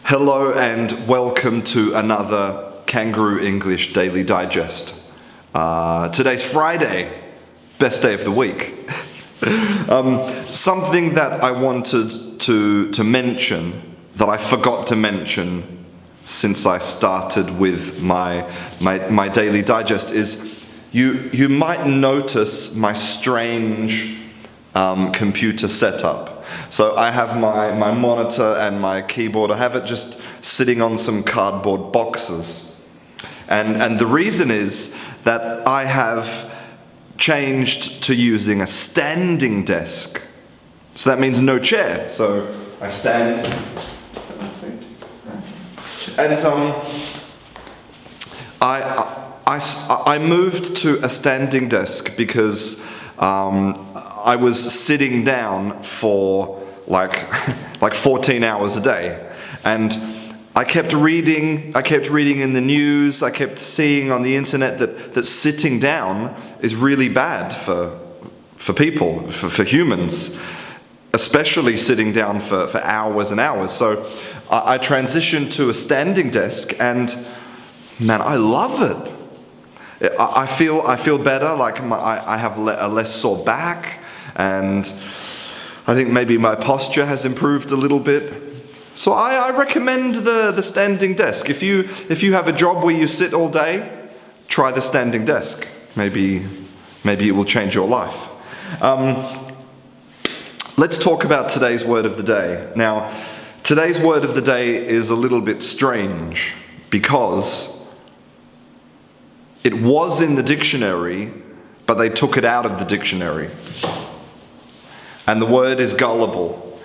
Hello and welcome to another Canguro English Daily Digest. Today's Friday, best day of the week. Something that I wanted to mention, that I forgot to mention since I started with my Daily Digest is you might notice my strange computer setup. So I have my monitor and my keyboard. I have it just sitting on some cardboard boxes. And the reason is that I have changed to using a standing desk. So that means no chair. So I stand. And I moved to a standing desk because I was sitting down for like 14 hours a day, and I kept reading in the news, I kept seeing on the internet that sitting down is really bad for people, for humans, especially sitting down for hours and hours. So I transitioned to a standing desk, and man, I love it. I feel better, like I have a less sore back, and I think maybe my posture has improved a little bit. So I recommend the standing desk. If you have a job where you sit all day, try the standing desk. Maybe it will change your life. Let's talk about today's word of the day. Now, today's word of the day is a little bit strange because it was in the dictionary, but they took it out of the dictionary. And the word is gullible.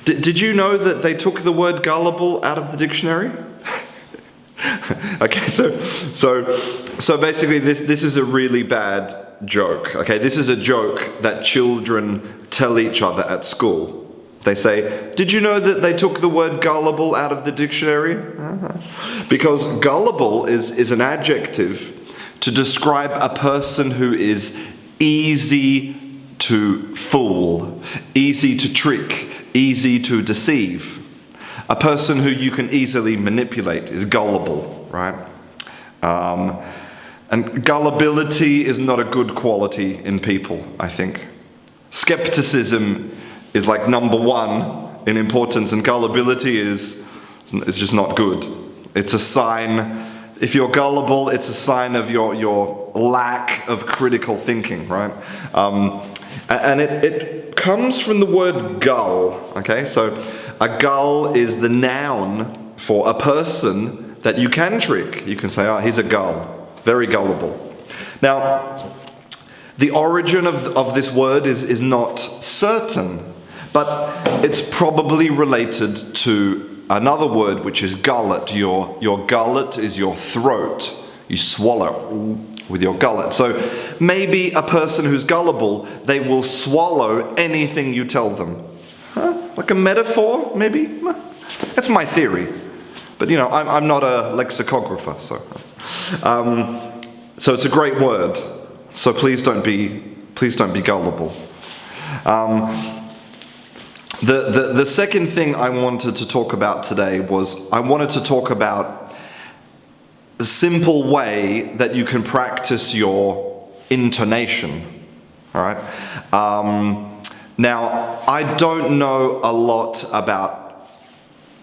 Did you know that they took the word gullible out of the dictionary? Okay, so basically this is a really bad joke. Okay, this is a joke that children tell each other at school. They say, "Did you know that they took the word gullible out of the dictionary?" Because gullible is an adjective to describe a person who is easy to fool, easy to trick, easy to deceive. A person who you can easily manipulate is gullible, right? And gullibility is not a good quality in people, I think. Skepticism is like number one in importance, and gullibility is just not good. It's a sign. If you're gullible, it's a sign of your lack of critical thinking, right? And it comes from the word gull, okay? So a gull is the noun for a person that you can trick. You can say, "Oh, he's a gull, very gullible." Now, the origin of this word is not certain, but it's probably related to another word, which is gullet. Your gullet is your throat. You swallow with your gullet. So maybe a person who's gullible, they will swallow anything you tell them. Like a metaphor, maybe? That's my theory. But I'm not a lexicographer, so it's a great word. So please don't be gullible. The second thing I wanted to talk about today was I wanted to talk about a simple way that you can practice your intonation. All right. Now, I don't know a lot about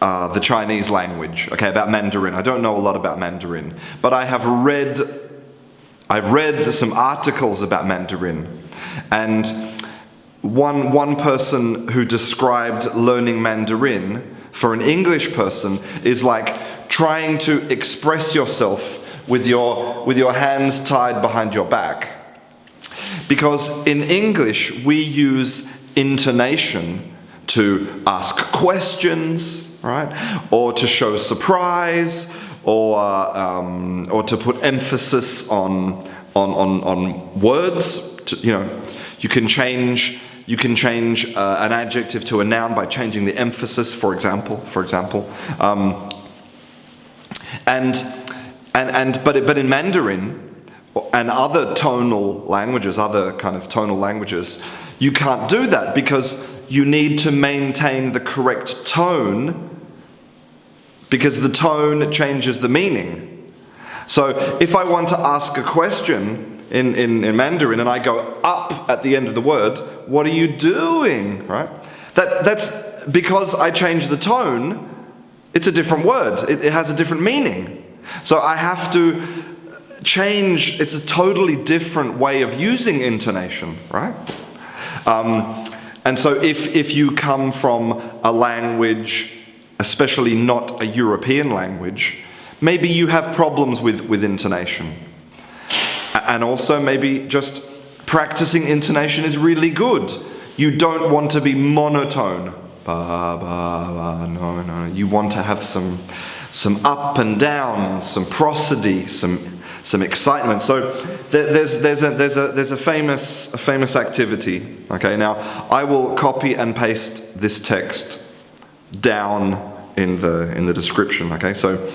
the Chinese language. Okay, about Mandarin. I don't know a lot about Mandarin, but I've read some articles about Mandarin, and one person who described learning Mandarin for an English person is like trying to express yourself with your hands tied behind your back. Because in English we use intonation to ask questions, right? Or to show surprise, or to put emphasis on words. You can change an adjective to a noun by changing the emphasis, for example. But in Mandarin and other kind of tonal languages, you can't do that because you need to maintain the correct tone because the tone changes the meaning. So if I want to ask a question in Mandarin and I go up at the end of the word, what are you doing, right? That's because I change the tone, it's a different word. It has a different meaning. So I have to change, it's a totally different way of using intonation, right? And so if you come from a language, especially not a European language, maybe you have problems with intonation. And also maybe just practicing intonation is really good. You don't want to be monotone. Ba, ba, ba, no, no. You want to have some up and down, some prosody, some excitement. So there's a famous activity. Okay, now I will copy and paste this text down in the description. Okay, so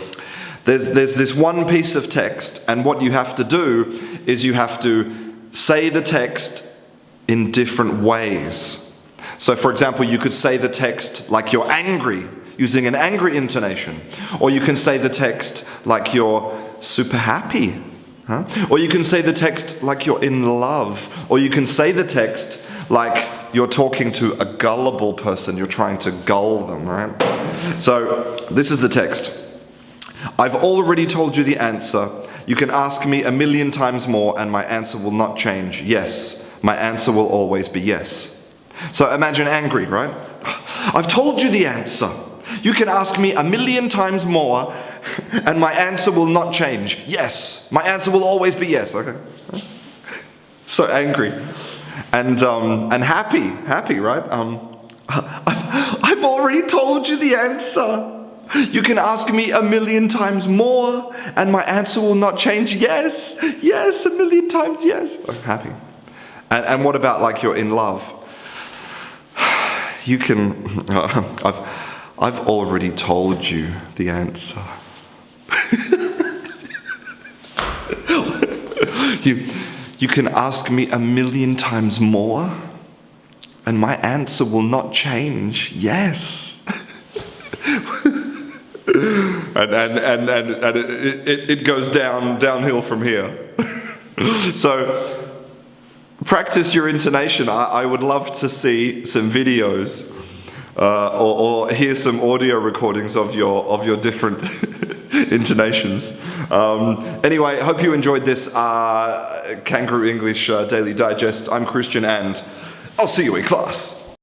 there's this one piece of text, and what you have to do is you have to say the text in different ways. So for example, you could say the text like you're angry, using an angry intonation. Or you can say the text like you're super happy. Huh? Or you can say the text like you're in love. Or you can say the text like you're talking to a gullible person, you're trying to gull them, right? So this is the text. I've already told you the answer. You can ask me 1,000,000 times more and my answer will not change. Yes, my answer will always be yes. So imagine angry, right? I've told you the answer. You can ask me 1,000,000 times more and my answer will not change. Yes, my answer will always be yes. Okay. So angry and happy, right? I've already told you the answer. You can ask me 1,000,000 times more and my answer will not change. Yes, 1,000,000 times yes. I'm happy. And what about like you're in love? You can, I've already told you the answer. You can ask me 1,000,000 times more and my answer will not change. Yes. and it goes downhill from here. So practice your intonation. I would love to see some videos or hear some audio recordings of your different intonations. Anyway, I hope you enjoyed this Kangaroo English Daily Digest. I'm Christian and I'll see you in class.